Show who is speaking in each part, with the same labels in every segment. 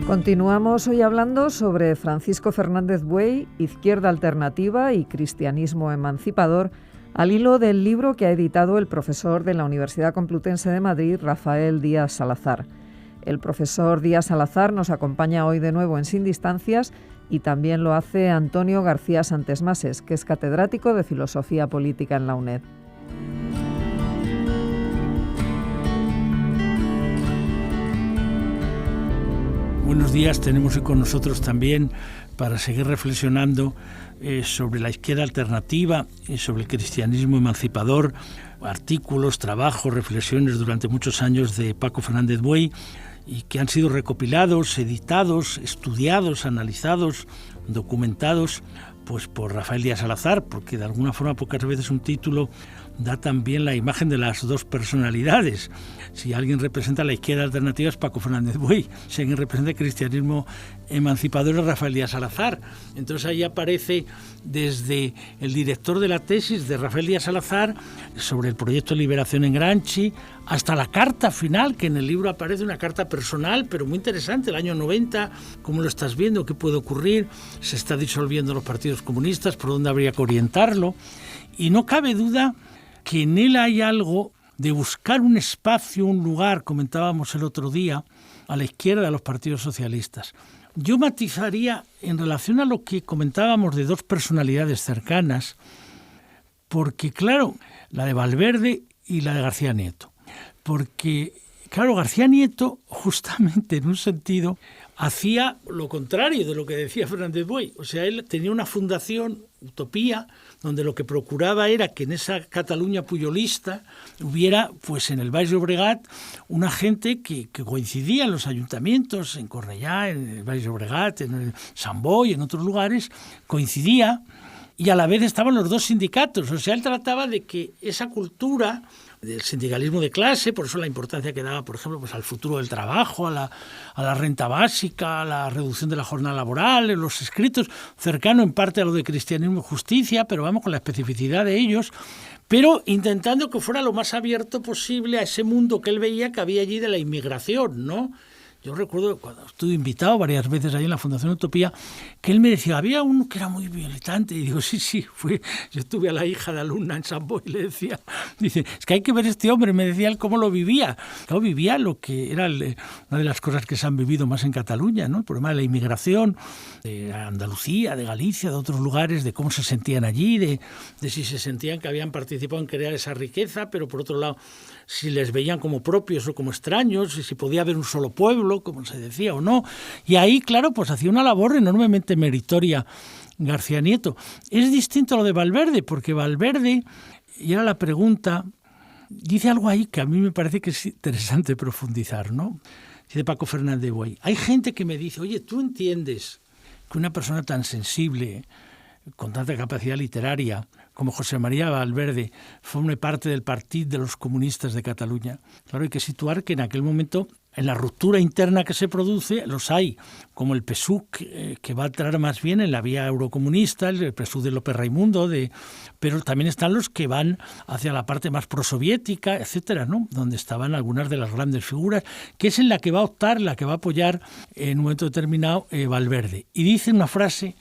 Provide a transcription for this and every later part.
Speaker 1: Continuamos hoy hablando sobre Francisco Fernández Buey, Izquierda Alternativa y Cristianismo Emancipador, al hilo del libro que ha editado el profesor de la Universidad Complutense de Madrid, Rafael Díaz Salazar. El profesor Díaz Salazar nos acompaña hoy de nuevo en Sin Distancias y también lo hace Antonio García Santesmases, que es catedrático de Filosofía Política en la UNED.
Speaker 2: Buenos días, tenemos hoy con nosotros también para seguir reflexionando sobre la izquierda alternativa y sobre el cristianismo emancipador, artículos, trabajos, reflexiones durante muchos años de Paco Fernández Buey y que han sido recopilados, editados, estudiados, analizados, documentados pues por Rafael Díaz Salazar, porque de alguna forma pocas veces un título da también la imagen de las dos personalidades. Si alguien representa la izquierda alternativa es Paco Fernández Buey, si alguien representa el cristianismo emancipador es Rafael Díaz Salazar. Entonces ahí aparece desde el director de la tesis de Rafael Díaz Salazar sobre el proyecto de liberación en Gramsci, hasta la carta final, que en el libro aparece una carta personal, pero muy interesante, el año 90, ¿cómo lo estás viendo? ¿Qué puede ocurrir? ¿Se está disolviendo los partidos comunistas? ¿Por dónde habría que orientarlo? Y no cabe duda que en él hay algo de buscar un espacio, un lugar, comentábamos el otro día, a la izquierda de los partidos socialistas. Yo matizaría en relación a lo que comentábamos de dos personalidades cercanas, porque claro, la de Valverde y la de García Nieto. Porque, claro, García Nieto, justamente en un sentido, hacía lo contrario de lo que decía Fernández Buey. O sea, él tenía una fundación, Utopía, donde lo que procuraba era que en esa Cataluña puyolista hubiera, pues en el Baix Llobregat, una gente que coincidía en los ayuntamientos, en Cornellà, en el Baix Llobregat, en el Sant Boi, en otros lugares, coincidía, y a la vez estaban los dos sindicatos. O sea, él trataba de que esa cultura del sindicalismo de clase, por eso la importancia que daba, por ejemplo, pues al futuro del trabajo, a la renta básica, a la reducción de la jornada laboral, en los escritos, cercano en parte a lo de cristianismo y justicia, pero vamos con la especificidad de ellos, pero intentando que fuera lo más abierto posible a ese mundo que él veía que había allí de la inmigración, ¿no? Yo recuerdo cuando estuve invitado varias veces ahí en la Fundación Utopía, que él me decía, había uno que era muy militante, y digo, sí, yo tuve a la hija de alumna en Sant Boi y le decía, dice, es que hay que ver este hombre, me decía él cómo lo vivía. Claro, vivía lo que era una de las cosas que se han vivido más en Cataluña, ¿no? El problema de la inmigración, de Andalucía, de Galicia, de otros lugares, de cómo se sentían allí, de si se sentían que habían participado en crear esa riqueza, pero por otro lado, si les veían como propios o como extraños, y si podía haber un solo pueblo, como se decía o no. Y ahí, claro, pues hacía una labor enormemente meritoria García Nieto. Es distinto a lo de Valverde, porque Valverde, y era la pregunta, dice algo ahí que a mí me parece que es interesante profundizar, ¿no? Dice Paco Fernández Buey. Hay gente que me dice, oye, ¿tú entiendes que una persona tan sensible, con tanta capacidad literaria, como José María Valverde, forme parte del Partit de los Comunistas de Cataluña? Claro, hay que situar que en aquel momento, en la ruptura interna que se produce, los hay, como el PSUC, que va a entrar más bien en la vía eurocomunista, el PSUC de López Raimundo, pero también están los que van hacia la parte más prosoviética, etcétera, ¿no? Donde estaban algunas de las grandes figuras, que es en la que va a optar, la que va a apoyar en un momento determinado Valverde. Y dice una frase,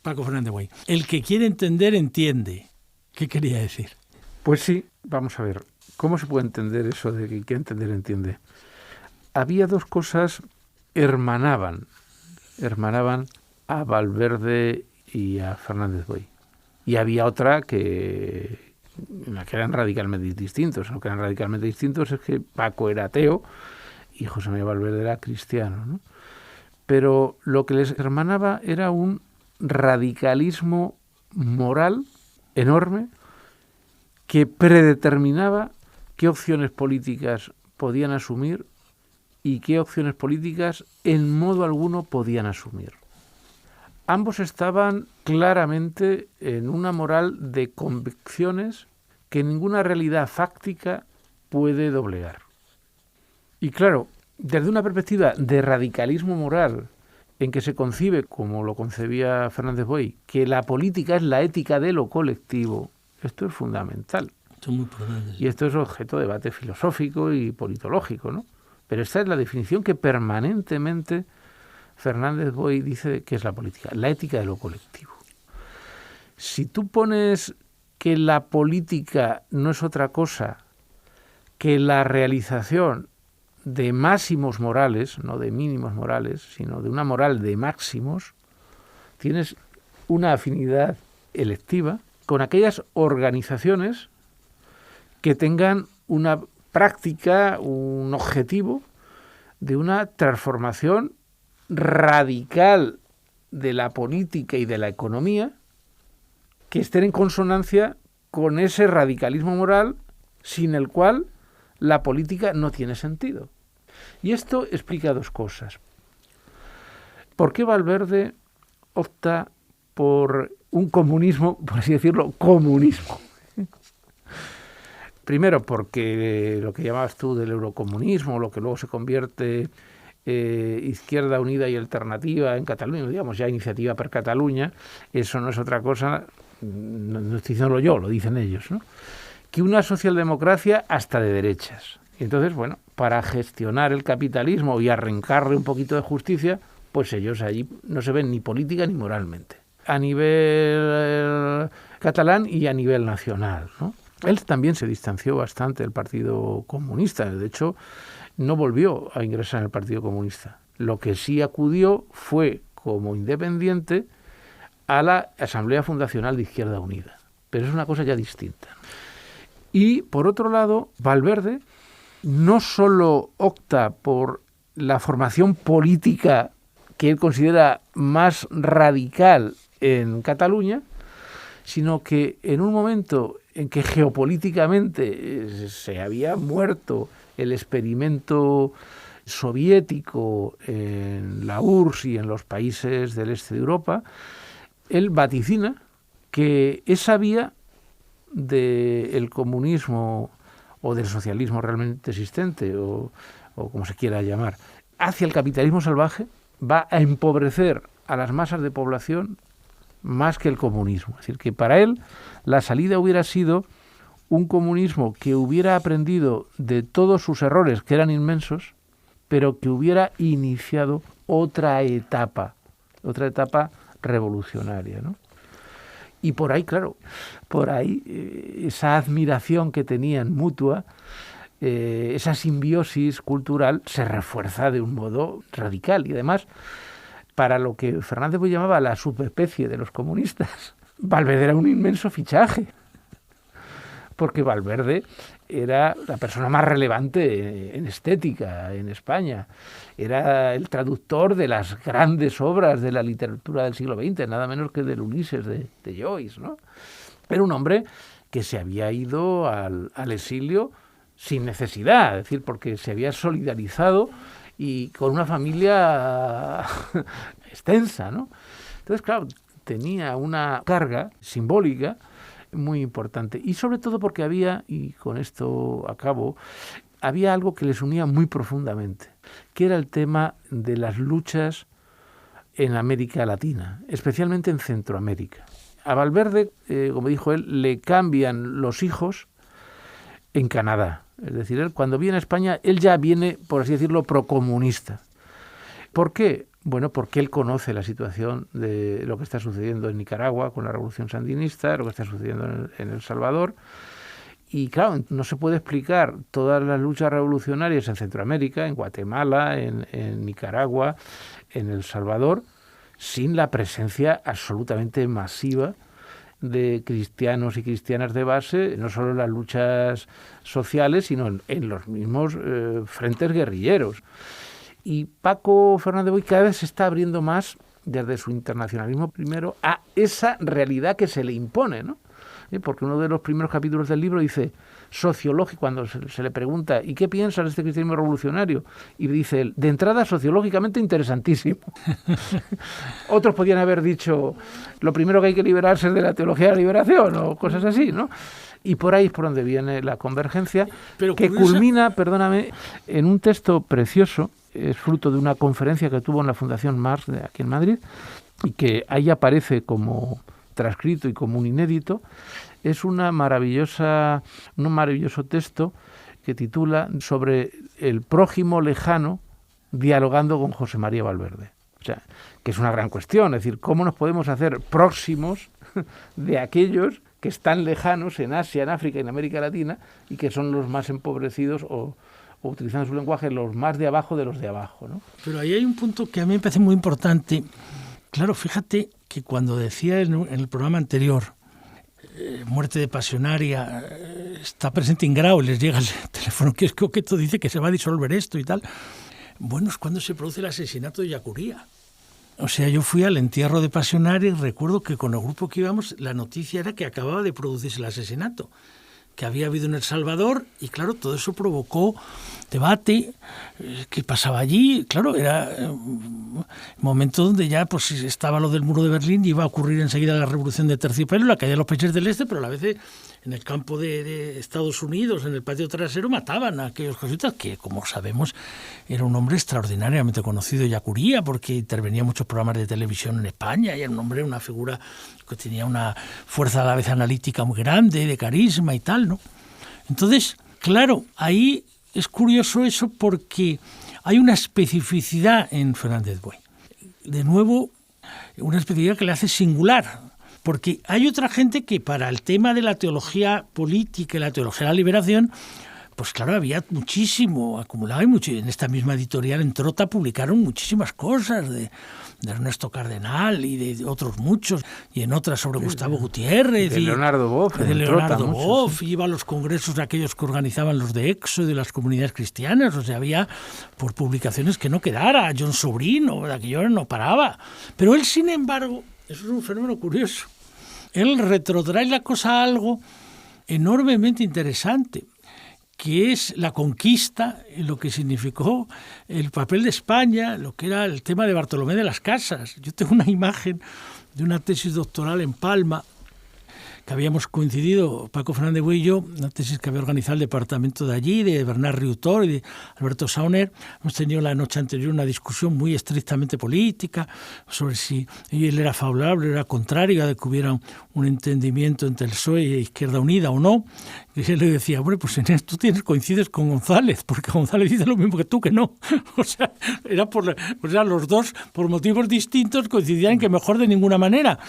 Speaker 2: Paco Fernández Buey, el que quiere entender, entiende. ¿Qué quería decir?
Speaker 3: Pues sí, vamos a ver, ¿cómo se puede entender eso de que quiere entender, entiende? Había dos cosas hermanaban a Valverde y a Fernández Buey. Y había otra que eran radicalmente distintos. Lo que eran radicalmente distintos es que Paco era ateo y José María Valverde era cristiano, ¿no? Pero lo que les hermanaba era un radicalismo moral enorme que predeterminaba qué opciones políticas podían asumir y qué opciones políticas en modo alguno podían asumir. Ambos estaban claramente en una moral de convicciones que ninguna realidad fáctica puede doblegar. Y claro, desde una perspectiva de radicalismo moral, en que se concibe, como lo concebía Fernández Buey, que la política es la ética de lo colectivo, esto es fundamental.
Speaker 2: Esto es muy importante.
Speaker 3: Y esto es objeto de debate filosófico y politológico, ¿no? Pero esta es la definición que permanentemente Fernández Buey dice que es la política, la ética de lo colectivo. Si tú pones que la política no es otra cosa que la realización de máximos morales, no de mínimos morales, sino de una moral de máximos, tienes una afinidad electiva con aquellas organizaciones que tengan una práctica, un objetivo de una transformación radical de la política y de la economía, que estén en consonancia con ese radicalismo moral sin el cual la política no tiene sentido. Y esto explica dos cosas. ¿Por qué Valverde opta por un comunismo, por así decirlo, comunismo? Primero, porque lo que llamabas tú del eurocomunismo, lo que luego se convierte Izquierda Unida y Alternativa en Cataluña, digamos ya Iniciativa per Catalunya, eso no es otra cosa, no estoy diciéndolo yo, lo dicen ellos, ¿no?, que una socialdemocracia hasta de derechas. Y entonces, bueno, para gestionar el capitalismo y arrancarle un poquito de justicia, pues ellos allí no se ven ni política ni moralmente, a nivel catalán y a nivel nacional, ¿no? Él también se distanció bastante del Partido Comunista, de hecho no volvió a ingresar en el Partido Comunista. Lo que sí acudió fue como independiente a la Asamblea Fundacional de Izquierda Unida, pero es una cosa ya distinta. Y por otro lado, Valverde no solo opta por la formación política que él considera más radical en Cataluña, sino que en un momento en que geopolíticamente se había muerto el experimento soviético en la URSS y en los países del este de Europa, él vaticina que esa vía del comunismo o del socialismo realmente existente, o como se quiera llamar, hacia el capitalismo salvaje, va a empobrecer a las masas de población más que el comunismo. Es decir, que para él la salida hubiera sido un comunismo que hubiera aprendido de todos sus errores, que eran inmensos, pero que hubiera iniciado otra etapa revolucionaria, ¿no? Y por ahí, claro, esa admiración que tenían mutua, esa simbiosis cultural se refuerza de un modo radical. Y además, para lo que Fernández Buey llamaba la subespecie de los comunistas, Valverde era un inmenso fichaje, porque Valverde era la persona más relevante en estética en España. Era el traductor de las grandes obras de la literatura del siglo XX, nada menos que del Ulises de Joyce, ¿no? Era un hombre que se había ido al exilio sin necesidad, es decir, porque se había solidarizado y con una familia extensa, ¿no? Entonces, claro, tenía una carga simbólica muy importante. Y sobre todo porque había, y con esto acabo, había algo que les unía muy profundamente, que era el tema de las luchas en América Latina, especialmente en Centroamérica. A Valverde, como dijo él, le cambian los hijos en Canadá. Es decir, él cuando viene a España, él ya viene, por así decirlo, procomunista. ¿Por qué? Bueno, porque él conoce la situación de lo que está sucediendo en Nicaragua con la revolución sandinista, lo que está sucediendo en El Salvador. Y claro, no se puede explicar todas las luchas revolucionarias en Centroamérica, en Guatemala, en Nicaragua, en El Salvador, sin la presencia absolutamente masiva de cristianos y cristianas de base, no solo en las luchas sociales, sino en los mismos frentes guerrilleros. Y Paco Fernández Buey cada vez se está abriendo más, desde su internacionalismo primero, a esa realidad que se le impone, ¿no? Porque uno de los primeros capítulos del libro dice, sociológico, cuando se le pregunta, ¿y qué piensas de este cristianismo revolucionario? Y dice él, de entrada, sociológicamente interesantísimo. Otros podían haber dicho, lo primero que hay que liberarse es de la teología de la liberación, o cosas así, ¿no? Y por ahí es por donde viene la convergencia, pero que culmina, perdóname, en un texto precioso, es fruto de una conferencia que tuvo en la Fundación Marx de aquí en Madrid, y que ahí aparece como transcrito y como un inédito. Es un maravilloso texto que titula Sobre el prójimo lejano, dialogando con José María Valverde. O sea, que es una gran cuestión. Es decir, ¿cómo nos podemos hacer próximos de aquellos que están lejanos en Asia, en África y en América Latina y que son los más empobrecidos o utilizando su lenguaje, los más de abajo de los de abajo, ¿no?
Speaker 2: Pero ahí hay un punto que a mí me parece muy importante. Claro, fíjate que cuando decía en el programa anterior, muerte de pasionaria, está presente Ingrao, les llega el teléfono, que es coqueto, dice que se va a disolver esto y tal. Bueno, es cuando se produce el asesinato de Yacuría. O sea, yo fui al entierro de Pasionaria y recuerdo que con el grupo que íbamos, la noticia era que acababa de producirse el asesinato que había habido en El Salvador, y claro, todo eso provocó debate. ¿Qué pasaba allí? Claro, era un momento donde ya pues estaba lo del muro de Berlín y iba a ocurrir enseguida la revolución de Terciopelo, la caída de los países del este, pero a la vez en el campo de Estados Unidos, en el patio trasero, mataban a aquellos jesuitas que, como sabemos, era un hombre extraordinariamente conocido, Yacuría, porque intervenía en muchos programas de televisión en España, y era un hombre, una figura que tenía una fuerza a la vez analítica muy grande, de carisma y tal, ¿no? Entonces, claro, ahí es curioso eso porque hay una especificidad en Fernández Buey. De nuevo, una especificidad que le hace singular, porque hay otra gente que para el tema de la teología política y la teología de la liberación, pues claro, había muchísimo acumulado, y mucho. En esta misma editorial, en Trota, publicaron muchísimas cosas de Ernesto Cardenal y de otros muchos, y en otras sobre Gustavo Gutiérrez.
Speaker 3: De Leonardo Boff.
Speaker 2: De Leonardo Boff,
Speaker 3: sí.
Speaker 2: Iba a los congresos de aquellos que organizaban los de Éxodo de las comunidades cristianas, o sea, había por publicaciones que no quedara. John Sobrino, de aquello no paraba. Pero él, sin embargo, eso es un fenómeno curioso, él retrotrae la cosa a algo enormemente interesante, que es la conquista, lo que significó el papel de España, lo que era el tema de Bartolomé de las Casas. Yo tengo una imagen de una tesis doctoral en Palma, que habíamos coincidido, Paco Fernández Buey y yo, una tesis que había organizado el departamento de allí, de Bernard Riutor y de Alberto Sauner. Hemos tenido la noche anterior una discusión muy estrictamente política sobre si él era favorable o era contrario a que hubiera un entendimiento entre el PSOE y Izquierda Unida o no. Y él le decía, bueno, pues en esto coincides con González, porque González dice lo mismo que tú, que no. O sea, los dos, por motivos distintos, coincidían en que mejor de ninguna manera.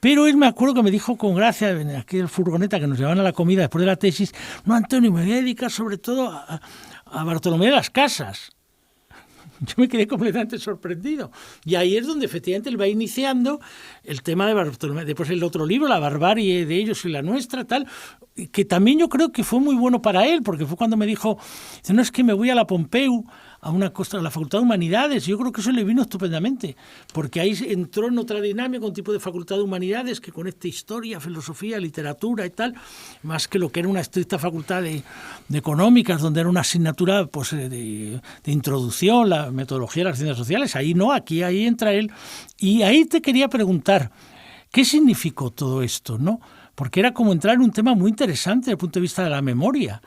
Speaker 2: Pero él, me acuerdo que me dijo con gracia, en aquella furgoneta que nos llevaban a la comida después de la tesis, no, Antonio, me voy a dedicar sobre todo a Bartolomé de las Casas. Yo me quedé completamente sorprendido. Y ahí es donde efectivamente él va iniciando el tema de Bartolomé. Después el otro libro, La barbarie de ellos y la nuestra, tal, que también yo creo que fue muy bueno para él, porque fue cuando me dijo, no, es que me voy a la Pompeu, a la Facultad de Humanidades. Yo creo que eso le vino estupendamente, porque ahí entró en otra dinámica, un tipo de Facultad de Humanidades que conecta historia, filosofía, literatura y tal, más que lo que era una estricta facultad de económicas, donde era una asignatura pues, de introducción, la metodología de las ciencias sociales. Ahí no, ahí entra él. Y ahí te quería preguntar, ¿qué significó todo esto, no? Porque era como entrar en un tema muy interesante desde el punto de vista de la memoria.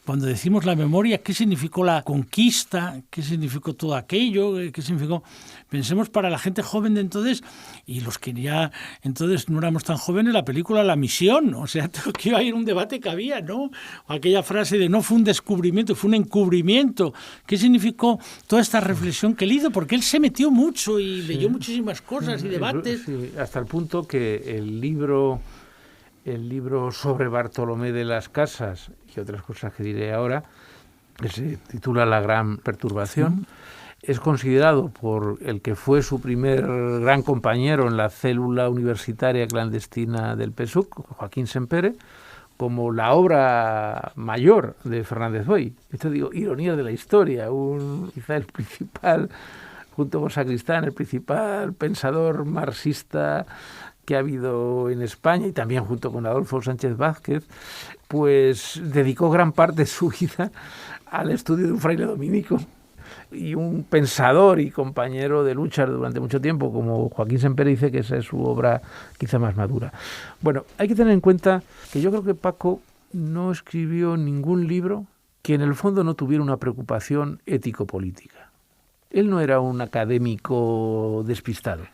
Speaker 2: Cuando decimos la memoria, ¿qué significó la conquista? ¿Qué significó todo aquello? ¿Qué significó? Pensemos para la gente joven de entonces, y los que ya entonces no éramos tan jóvenes, la película La Misión. O sea, que iba a ir un debate que había, ¿no? O aquella frase de no fue un descubrimiento, fue un encubrimiento. ¿Qué significó toda esta reflexión que él hizo? Porque él se metió mucho y leyó muchísimas cosas y debates.
Speaker 3: Sí, hasta el punto que el libro sobre Bartolomé de las Casas y otras cosas que diré ahora, que se titula La Gran Perturbación, es considerado por el que fue su primer gran compañero en la célula universitaria clandestina del PSUC, Joaquín Sempere, como la obra mayor de Fernández Buey. Esto digo, ironía de la historia, quizá el principal, junto con Sacristán, el principal pensador marxista que ha habido en España, y también junto con Adolfo Sánchez Vázquez, pues dedicó gran parte de su vida al estudio de un fraile dominico y un pensador y compañero de luchas durante mucho tiempo, como Joaquín Sempere dice que esa es su obra quizá más madura. Bueno, hay que tener en cuenta que yo creo que Paco no escribió ningún libro que en el fondo no tuviera una preocupación ético-política. Él no era un académico despistado.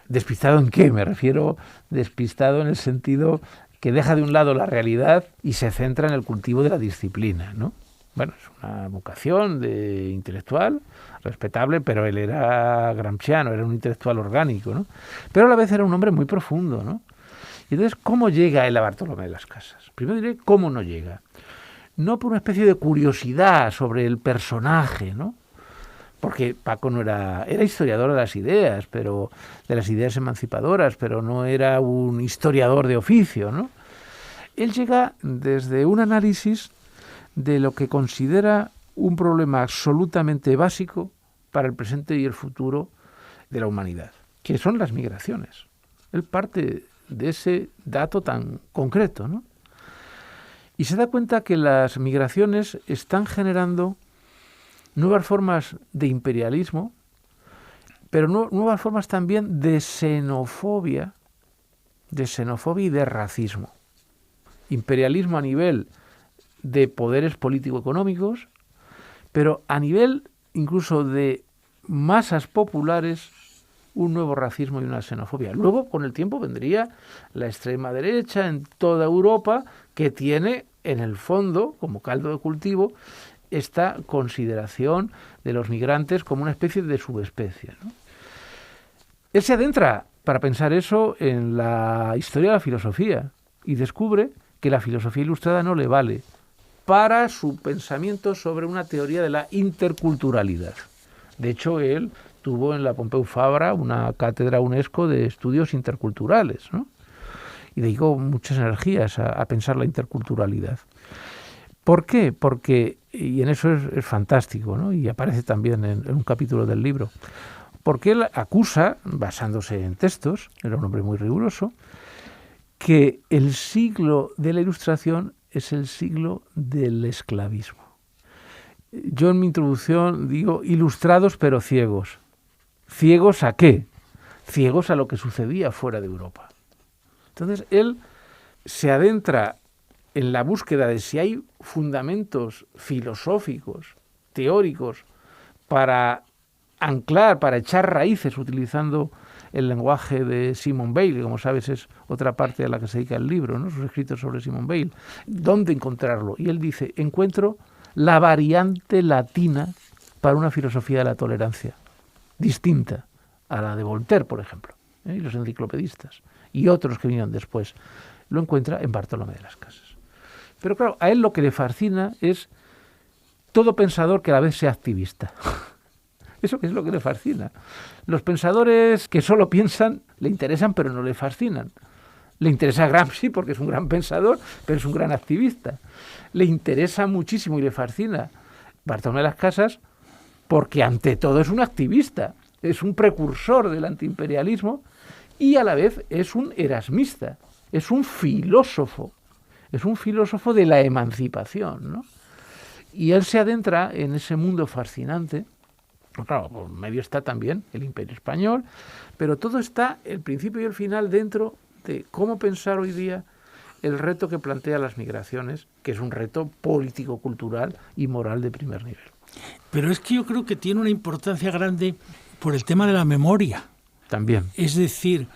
Speaker 3: ¿Despistado en qué? Me refiero despistado en el sentido que deja de un lado la realidad y se centra en el cultivo de la disciplina, ¿no? Bueno, es una vocación de intelectual, respetable, pero él era gramsciano, era un intelectual orgánico, ¿no? Pero a la vez era un hombre muy profundo, ¿no? Y entonces, ¿cómo llega él a Bartolomé de las Casas? Primero diré cómo no llega. No por una especie de curiosidad sobre el personaje, ¿no? Porque Paco no era historiador de las ideas, pero de las ideas emancipadoras, pero no era un historiador de oficio, ¿no? Él llega desde un análisis de lo que considera un problema absolutamente básico para el presente y el futuro de la humanidad, que son las migraciones. Él parte de ese dato tan concreto, ¿no? Y se da cuenta que las migraciones están generando nuevas formas de imperialismo, pero nuevas formas también de xenofobia y de racismo. Imperialismo a nivel de poderes político-económicos, pero a nivel incluso de masas populares, un nuevo racismo y una xenofobia. Luego, con el tiempo, vendría la extrema derecha en toda Europa, que tiene en el fondo, como caldo de cultivo, esta consideración de los migrantes como una especie de subespecie, ¿no? Él se adentra, para pensar eso, en la historia de la filosofía y descubre que la filosofía ilustrada no le vale para su pensamiento sobre una teoría de la interculturalidad. De hecho, él tuvo en la Pompeu Fabra una cátedra UNESCO de estudios interculturales, ¿no? Y dedicó muchas energías a pensar la interculturalidad. ¿Por qué? Porque, y en eso es fantástico, ¿no? Y aparece también en un capítulo del libro, porque él acusa, basándose en textos, era un hombre muy riguroso, que el siglo de la Ilustración es el siglo del esclavismo. Yo en mi introducción digo ilustrados pero ciegos. ¿Ciegos a qué? Ciegos a lo que sucedía fuera de Europa. Entonces él se adentra en la búsqueda de si hay fundamentos filosóficos, teóricos, para anclar, para echar raíces utilizando el lenguaje de Simone Weil, que como sabes es otra parte a la que se dedica el libro, ¿no? Sus escritos sobre Simone Weil. ¿Dónde encontrarlo? Y él dice, encuentro la variante latina para una filosofía de la tolerancia, distinta a la de Voltaire, por ejemplo, y los enciclopedistas, y otros que vinieron después. Lo encuentra en Bartolomé de las Casas. Pero claro, a él lo que le fascina es todo pensador que a la vez sea activista. Eso es lo que le fascina. Los pensadores que solo piensan le interesan, pero no le fascinan. Le interesa Gramsci porque es un gran pensador, pero es un gran activista. Le interesa muchísimo y le fascina Bartolomé de las Casas porque ante todo es un activista, es un precursor del antiimperialismo y a la vez es un erasmista, es un filósofo de la emancipación, ¿no? Y él se adentra en ese mundo fascinante. Claro, por medio está también el Imperio Español, pero todo está, el principio y el final, dentro de cómo pensar hoy día el reto que plantea las migraciones, que es un reto político, cultural y moral de primer nivel.
Speaker 2: Pero es que yo creo que tiene una importancia grande por el tema de la memoria.
Speaker 3: También.
Speaker 2: Es decir,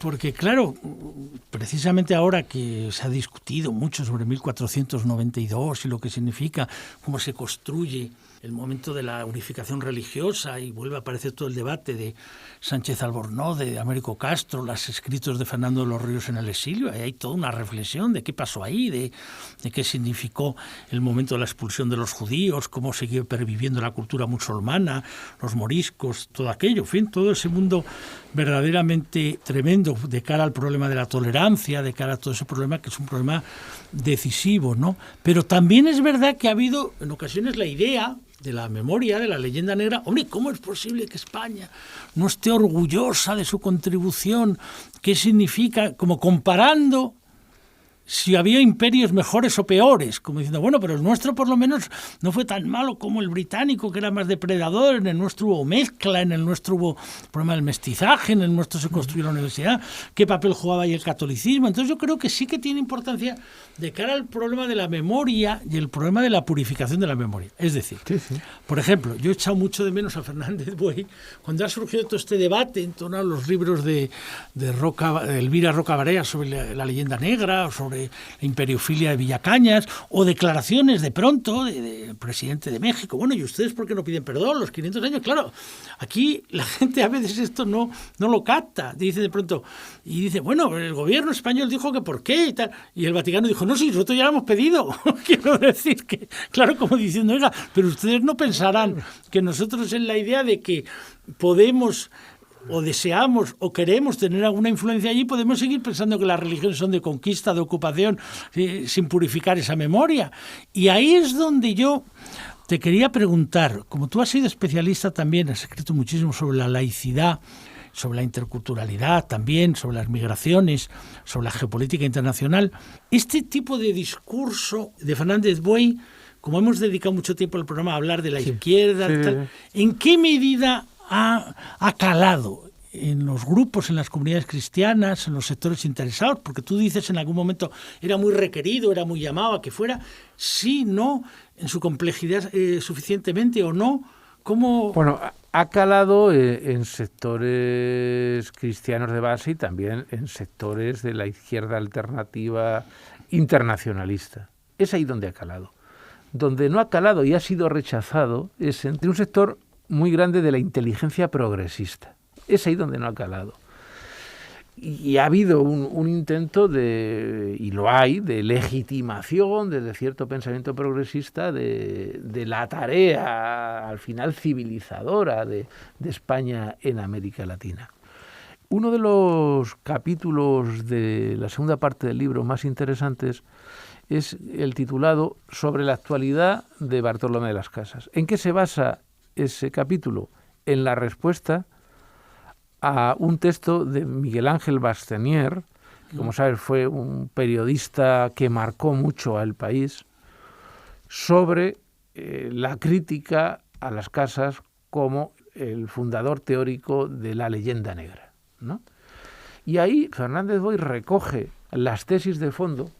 Speaker 2: porque claro, precisamente ahora que se ha discutido mucho sobre 1492 y lo que significa, cómo se construye el momento de la unificación religiosa y vuelve a aparecer todo el debate de Sánchez Albornoz, de Américo Castro, los escritos de Fernando de los Ríos en el exilio, ahí hay toda una reflexión de qué pasó ahí, de qué significó el momento de la expulsión de los judíos, cómo siguió perviviendo la cultura musulmana, los moriscos, todo aquello, en fin, todo ese mundo verdaderamente tremendo de cara al problema de la tolerancia, de cara a todo ese problema que es un problema decisivo, ¿no? Pero también es verdad que ha habido en ocasiones la idea de la memoria, de la leyenda negra. Hombre, ¿cómo es posible que España no esté orgullosa de su contribución? ¿Qué significa? Como comparando si había imperios mejores o peores, como diciendo, bueno, pero el nuestro por lo menos no fue tan malo como el británico, que era más depredador, en el nuestro hubo mezcla, en el nuestro hubo problema del mestizaje, en el nuestro se construyó la universidad, qué papel jugaba ahí el catolicismo. Entonces yo creo que sí que tiene importancia de cara al problema de la memoria y el problema de la purificación de la memoria. Es decir, sí. Por ejemplo, yo he echado mucho de menos a Fernández Buey cuando ha surgido todo este debate en torno a los libros de Elvira Roca Barea sobre la leyenda negra, o sobre sobre la imperiofilia de Villacañas, o declaraciones de pronto del presidente de México. Bueno, ¿y ustedes por qué no piden perdón los 500 años? Claro, aquí la gente a veces esto no lo capta. Dice de pronto, y dice, bueno, el gobierno español dijo que por qué y tal. Y el Vaticano dijo, no, sí, nosotros ya lo hemos pedido. Quiero decir que, claro, como diciendo, oiga, pero ustedes no pensarán que nosotros en la idea de que podemos o deseamos o queremos tener alguna influencia allí, podemos seguir pensando que las religiones son de conquista, de ocupación, sin purificar esa memoria. Y ahí es donde yo te quería preguntar, como tú has sido especialista también, has escrito muchísimo sobre la laicidad, sobre la interculturalidad también, sobre las migraciones, sobre la geopolítica internacional, este tipo de discurso de Fernández Buey, como hemos dedicado mucho tiempo al programa a hablar de la izquierda, tal, ¿en qué medida ha calado en los grupos, en las comunidades cristianas, en los sectores interesados? Porque tú dices en algún momento era muy requerido, era muy llamado a que fuera. Sí, no, en su complejidad suficientemente o no. ¿Cómo?
Speaker 3: Bueno, ha calado en sectores cristianos de base y también en sectores de la izquierda alternativa internacionalista. Es ahí donde ha calado. Donde no ha calado y ha sido rechazado es entre un sector muy grande de la inteligencia progresista. Es ahí donde no ha calado. Y ha habido un intento y lo hay, de legitimación desde cierto pensamiento progresista de la tarea, al final, civilizadora de España en América Latina. Uno de los capítulos de la segunda parte del libro más interesantes es el titulado Sobre la actualidad de Bartolomé de las Casas. ¿En qué se basa ese capítulo? En la respuesta a un texto de Miguel Ángel Bastenier, que, como sabes, fue un periodista que marcó mucho al país, sobre la crítica a las casas como el fundador teórico de la leyenda negra, ¿no? Y ahí Fernández Buey recoge las tesis de fondo,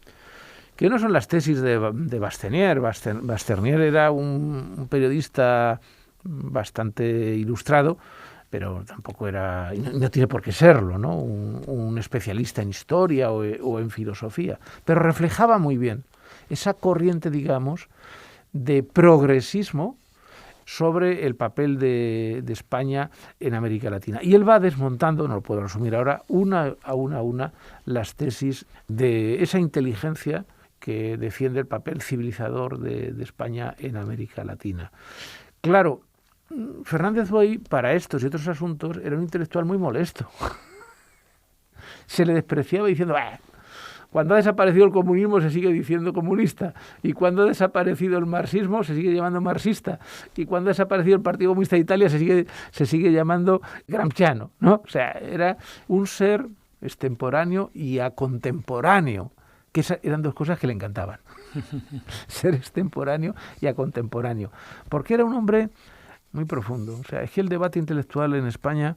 Speaker 3: que no son las tesis de Bastenier. Bastenier era un periodista bastante ilustrado, pero tampoco era, no tiene por qué serlo, ¿no? Un especialista en historia o en filosofía, pero reflejaba muy bien esa corriente, digamos, de progresismo sobre el papel de España en América Latina. Y él va desmontando, no lo puedo resumir ahora, una a una las tesis de esa inteligencia que defiende el papel civilizador de España en América Latina. Claro, Fernández Buey, para estos y otros asuntos, era un intelectual muy molesto. Se le despreciaba diciendo, cuando ha desaparecido el comunismo se sigue diciendo comunista, y cuando ha desaparecido el marxismo se sigue llamando marxista, y cuando ha desaparecido el Partido Comunista de Italia se sigue llamando gramsciano, ¿no? O sea, era un ser extemporáneo y acontemporáneo, que eran dos cosas que le encantaban. Ser extemporáneo y acontemporáneo. Porque era un hombre muy profundo. O sea, es que el debate intelectual en España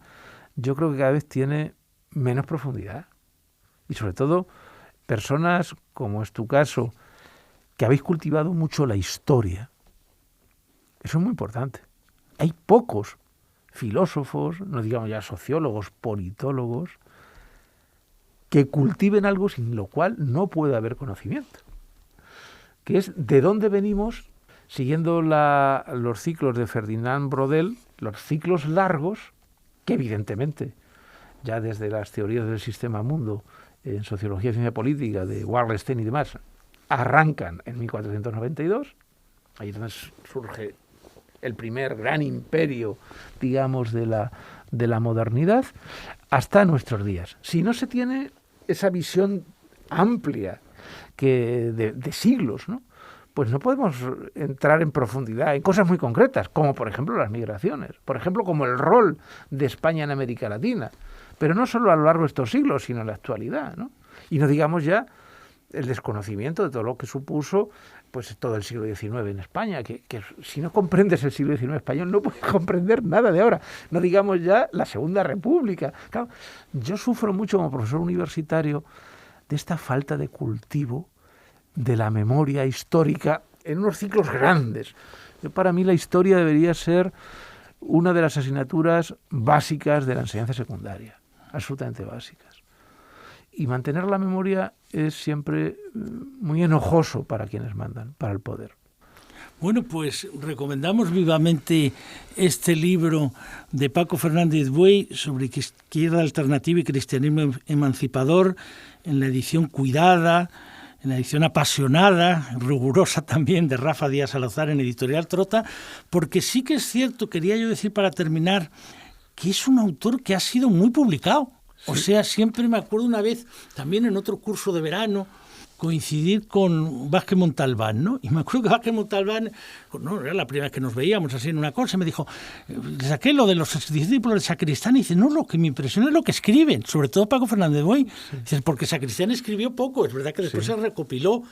Speaker 3: yo creo que cada vez tiene menos profundidad. Y sobre todo, personas, como es tu caso, que habéis cultivado mucho la historia. Eso es muy importante. Hay pocos filósofos, no digamos ya sociólogos, politólogos, que cultiven algo sin lo cual no puede haber conocimiento, que es de dónde venimos, siguiendo los ciclos de Ferdinand Brodel, los ciclos largos, que evidentemente, ya desde las teorías del sistema mundo, en sociología y ciencia política, de Wallerstein y demás, arrancan en 1492, ahí es donde surge el primer gran imperio, digamos, de la modernidad, hasta nuestros días. Si no se tiene esa visión amplia de siglos, ¿no? Pues no podemos entrar en profundidad en cosas muy concretas, como por ejemplo las migraciones, por ejemplo como el rol de España en América Latina, pero no solo a lo largo de estos siglos, sino en la actualidad, ¿no? Y no digamos ya el desconocimiento de todo lo que supuso pues todo el siglo XIX en España, que si no comprendes el siglo XIX español no puedes comprender nada de ahora, no digamos ya la Segunda República. Claro, yo sufro mucho como profesor universitario de esta falta de cultivo de la memoria histórica en unos ciclos grandes. Para mí la historia debería ser una de las asignaturas básicas de la enseñanza secundaria, absolutamente básicas. Y mantener la memoria es siempre muy enojoso para quienes mandan, para el poder.
Speaker 2: Bueno, pues recomendamos vivamente este libro de Paco Fernández Buey sobre izquierda alternativa y cristianismo emancipador, en la edición cuidada, en la edición apasionada, rigurosa también, de Rafa Díaz Salazar en Editorial Trota, porque sí que es cierto, quería yo decir para terminar, que es un autor que ha sido muy publicado. Sí. O sea, siempre me acuerdo una vez, también en otro curso de verano, coincidir con Vázquez Montalbán, ¿no? Y me acuerdo que Vázquez Montalbán, no era la primera vez que nos veíamos así en una cosa, me dijo, saqué lo de los discípulos de Sacristán, y dice, no, lo que me impresiona es lo que escriben, sobre todo Paco Fernández Buey. Sí. Dice, porque Sacristán escribió poco, es verdad que después se recopiló,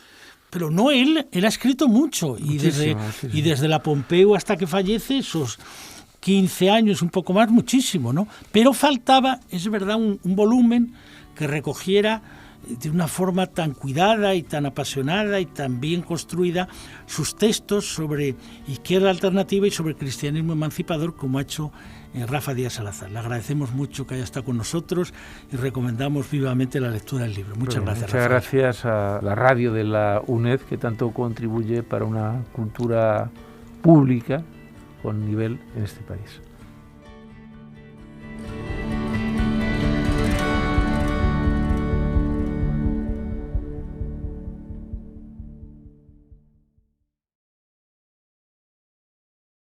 Speaker 2: pero no él ha escrito mucho, y desde la Pompeu hasta que fallece, esos 15 años, un poco más, muchísimo, ¿no? Pero faltaba, es verdad, un volumen que recogiera de una forma tan cuidada y tan apasionada y tan bien construida sus textos sobre izquierda alternativa y sobre cristianismo emancipador, como ha hecho Rafa Díaz Salazar. Le agradecemos mucho que haya estado con nosotros y recomendamos vivamente la lectura del libro. Muchas gracias,
Speaker 3: Rafael. Muchas gracias a la radio de la UNED, que tanto contribuye para una cultura pública con nivel en este país.